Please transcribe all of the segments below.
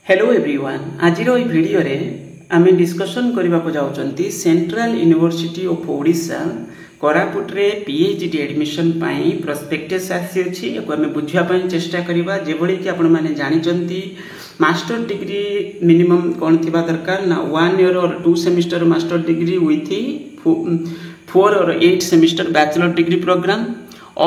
Hello everyone आज video रे आमे डिस्कशन करबा को जाउचंती central university of Odisha Koraput रे पीएचडी एडमिशन पाई प्रोस्पेक्टस आसी अछि एको आमे बुझिया पाई चेष्टा करबा जे भली कि आपण माने जानि चंती मास्टर डिग्री मिनिमम कोन थिबा दरकार ना 1 ईयर और 2 सेमेस्टर मास्टर डिग्री विथ 4 और 8 सेमेस्टर बैचलर डिग्री प्रोग्राम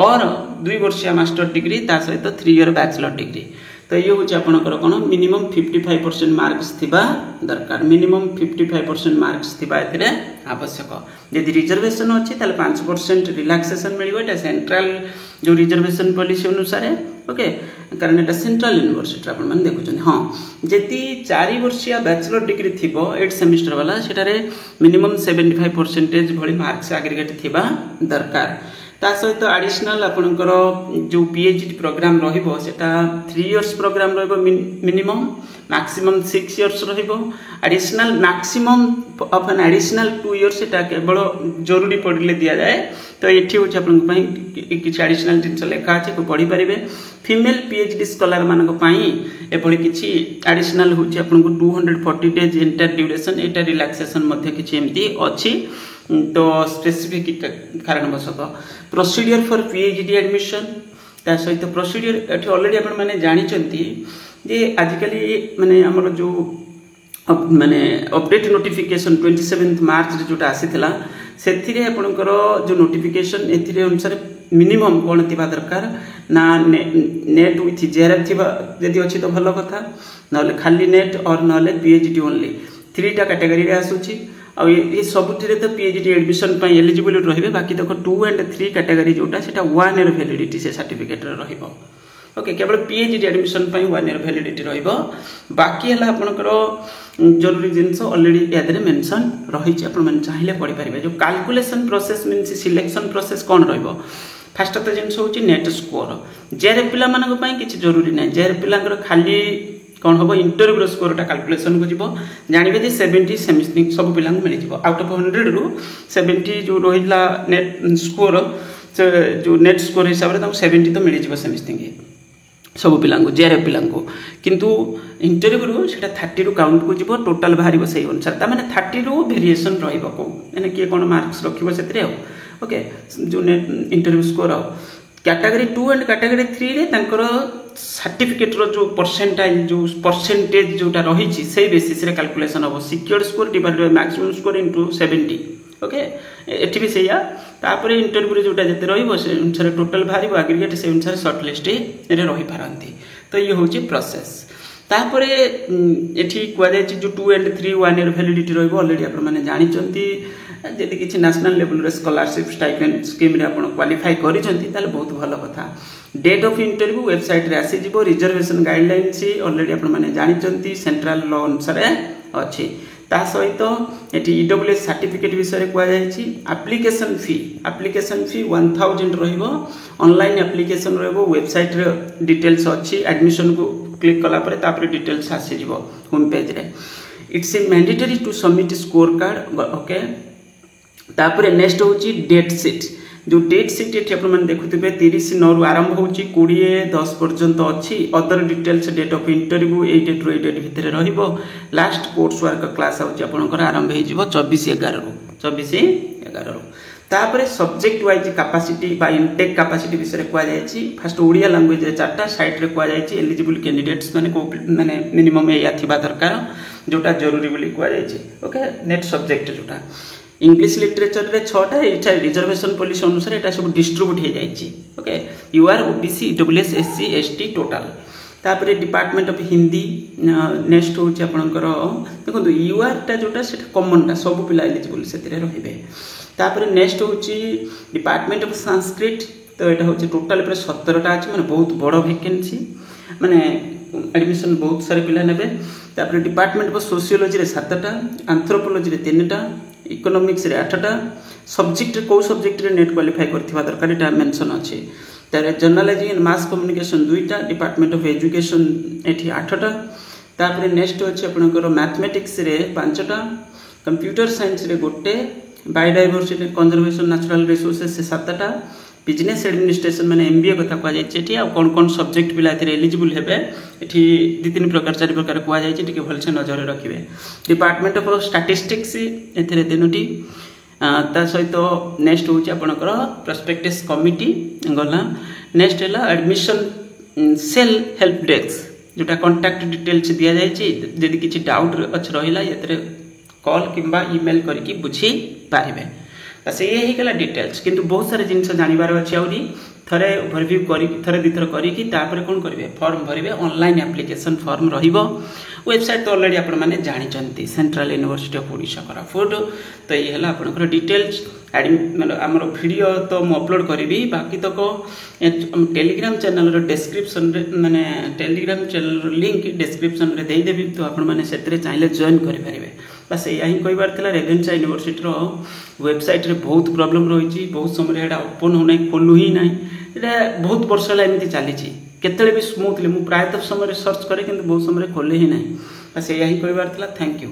और 2 वर्षीय मास्टर डिग्री ता सहित 3 ईयर बैचलर डिग्री। तो ये हूँ आपंकर कौन मिनिमम 55% मार्क्स थिबा दरकार मिनिमम 55% मार्क्स थिबा एथिरे आवश्यक। यदि रिजर्वेशन अच्छी 5% रिलैक्सेशन मिलिबो एटा सेंट्रल जो रिजर्वेशन पॉलिसी अनुसार ओके कारण एटा सेंट्रल यूनिवर्सिटी आपण मन देखुछन। हां जति 4 वर्षीय बैचलर डिग्री थिबो 8 सेमेस्टर वाला सेटारे मिनिमम 75% भली मार्क्स एग्रीगेट थिबा दरकार। ता सहित एडिशनल आपनकर जो पीएचडी प्रोग्राम रहिबो सेटा 3 इयर्स प्रोग्राम रहिबो मिनिमम मैक्सिमम 6 इयर्स रहिबो additional maximum of an additional 2 years सेटा केवल जरूरी पड़िले दिया जाए। तो एठी होछ आपन पई किछ एडिशनल जिंस लेखा আছে को पढी परिबे। फीमेल पीएचडी स्कॉलर मानक पई एपडी किछि एडिशनल होछ आपन को 240 डेज इंटर ड्यूरेशन एटा रिलैक्सेशन मध्ये किछि एमती अछि। तो स्पेसिफिक कारणवशत प्रोसीडियर फॉर पीएचडी एडमिशन ता सहित प्रोसीडियर एठी ऑलरेडी आपण माने जानि चंती जे आजिकली माने हमर जो माने अपडेट नोटिफिकेशन 27 मार्च जोटा आसीथिला सेथिरे आपनकर जो नोटिफिकेशन एथिरे अनुसार मिनिमम कोन थिबा दरकार ना नेट विथ जेआरएफ थिबा यदि अछि तो भलो कथा नले खाली नेट और नले पीएचडी ओनली 3टा कैटेगरी रे आसुची और ये सबुठिरे तो पीएचडी एडमिशन पई एलिजिबल रहिबे। बाकी देखो 2 एंड 3 कैटेगरी जोटा सेटा 1 ईयर वैलिडिटी से सर्टिफिकेट रहिबो ओके केवल पीएचडी एडमिशन पई 1 ईयर वैलिडिटी रहिबो। बाकी हला आपनकर जरूरी जिंस ऑलरेडी यादरे मेंशन रहिछि आपण मन चाहिले पढि परिबे। जो calculation process means selection process कोन रहिबो फास्ट तो जिंस होछि नेट स्कोर जेरे पिला मानक पई किछि जरूरी नै जेरे पिलांकर खाली कौन हम इंटरव्यू स्कोर कैलकुलेशन को जीव जानवे जे 70 सेमिस्टिंग सब पिला मिल जाव आउट ऑफ 100 रु 70 जो रहा नेट स्कोर जो नेट स्कोर हिसाब से 70 तो मिल जाव सेमिस्टिंग सब पिला जेआरएफ पिला किंतु इंटरव्यू से 30 रु काउंट को जीव टोटाल बाहर से अनुसार ता माने 30 रु वेरिएशन रही किए कौन मार्क्स रखिबो सेतरे ओके जो net interview score category 2 and category 3 रे तांकर सर्टिफिकेट रो जो परसेंटेज जोटा रही से बेसिस रे कैलकुलेशन हो secured score divided by maximum score into 70 okay एठी भी सेया तापर इंटरव्यू जोटा जते रहिबो से अनुसार टोटल भारी एग्रीगेट से अनुसार शॉर्ट लिस्ट रे रही पारंती। तो ये होची प्रोसेस तापर एठी कुआ जाय जो 2 एंड 3 1 ईयर वैलिडिटी रहिबो ऑलरेडी आपण माने जानि चंती जदि किछि नेशनल लेवल रे स्कॉलरशिप स्टाइपेंड स्कीम रे आपण क्वालिफाई करि चंती ताले बहुत भलो कथा। डेट ऑफ इंटरव्यू वेबसाइट रे आसी जिवो रिजर्वेशन गाइडलाइन सी ऑलरेडी आपण माने जानि चंती सेंट्रल लॉ अनुसार अछि। ता सहित एटी ईडब्ल्यूएस सर्टिफिकेट विषय रे कुआ जायछि। एप्लीकेशन फी 1000 रहिबो ऑनलाइन एप्लीकेशन रहबो वेबसाइट रे डिटेल्स अछि एडमिशन को क्लिक कला परे तापर डिटेल्स आसी जिवो होम पेज रे। It's a mandatory to submit score card okay. तापर नेक्स्ट होची डेट शीट जो डेट शीट एठी आपण मन देखुथिबे 30/9 रु आरंभ होची 20/10 पर्यंत अछि। Other details date of interview 8 date रो 8 डेट भितरे रहिबो। लास्ट कोर्स वर्क क्लास होची आपनकर आरंभ हे जिवो 24/11 रु। तापर सब्जेक्ट वाइज कैपेसिटी बा इनटेक कैपेसिटी विषय कुआ जायछि। फर्स्ट ओडिया लैंग्वेज रे 4टा साइट रे कुआ जायछि एलिजिबल कैंडिडेट्स माने मिनिमम या थिबा दरकार जोटा जरूरी बोली कुआ जायछि ओके। नेट सब्जेक्ट जोटा इंग्लिश लिटरेचर रे 6टा एटा रिजर्वेशन पॉलिसी अनुसार एटा सब डिस्ट्रीब्यूट हे जायछि okay. UR OBC EWS SC ST total. तापर डिपार्टमेंट ऑफ हिंदी नेक्स्ट होछि आपनकर देखो यूआर टा जोटा सेटा कॉमन टा सब पिला एलिजिबल सेतिरे रहिबे। तापर नेक्स्ट होछि डिपार्टमेंट ऑफ संस्कृत तो एटा होछि टोटल पर 17टा अछि माने बहुत बड़ वैकेंसी माने एडमिशन बहुत सारे पिला नेबे। तापर डिपार्टमेंट ऑफ सोशियोलॉजी रे 7टा एंथ्रोपोलॉजी रे 3टा इकोनॉमिक्स रे 8टा सब्जेक्ट को सब्जेक्ट रे नेट क्वालिफाई करथिबा दरकार एटा मेंशन अछि। तारे जर्नलिज्म एंड मास कम्युनिकेशन 2टा डिपार्टमेंट ऑफ एजुकेशन एठी 8टा। तापर नेक्स्ट अछि आपनकर मैथमेटिक्स रे 5टा कंप्यूटर साइंस रे 1 बायोडायवर्सिटी कंजर्वेशन नेचुरल रिसोर्सेस से 7टा बिजनेस एडमिनिस्ट्रेशन माने एमबीए कथा कुआ जायछि आ कोन कोन सब्जेक्ट पिला एथिरे एलिजिबल हेबे एठी 2-3 प्रकार 4 प्रकार कुआ जायछि टिके भलसे नजर रखिबे। डिपार्टमेंट ऑफ स्टैटिस्टिक्स एथिरे तीनोटी ता सहित नेक्स्ट होछि आपनकर प्रोस्पेक्टस कमिटी गला। नेक्स्ट हैला एडमिशन सेल हेल्प डेस्क जोटा कांटेक्ट डिटेल्स दिया जायछि जदि किछि डाउट अछ रहिला एथिरे कॉल किंबा ईमेल करके बुझी पारिबे। बस ये ही गला डिटेल्स किंतु बहुत सारे जिनस जानिबार अछि आउरी थरे ओवरव्यू करी थरे दिथर करी कि तापर कोन करबे फॉर्म भरिबे ऑनलाइन एप्लीकेशन फॉर्म रहिबो। वेबसाइट तो ऑलरेडी आपण माने जानि चंती central university of Odisha Koraput. तो ये हला आपनकर डिटेल्स मतलब हमर वीडियो तो मु अपलोड करबी बाकी तो को टेलीग्राम चैनल रो डिस्क्रिप्शन रे माने टेलीग्राम चैनल रो लिंक डिस्क्रिप्शन रे देई देबी तो आपण माने सेतरे चाहिले जॉइन करि परिबे। बस यही कहबार थिला रेवेन्सा यूनिवर्सिटी रो वेबसाइट रे बहुत प्रॉब्लम रही बहुत समय एटा ओपन हो नहीं खोलु ही नहीं एटा बहुत वर्ष ला एमती चली केतले भी स्मूथली मु प्रायतः समय सर्च करे किंतु बहुत समय खोले ही नहीं। बस यही कहबार थिला। Thank you.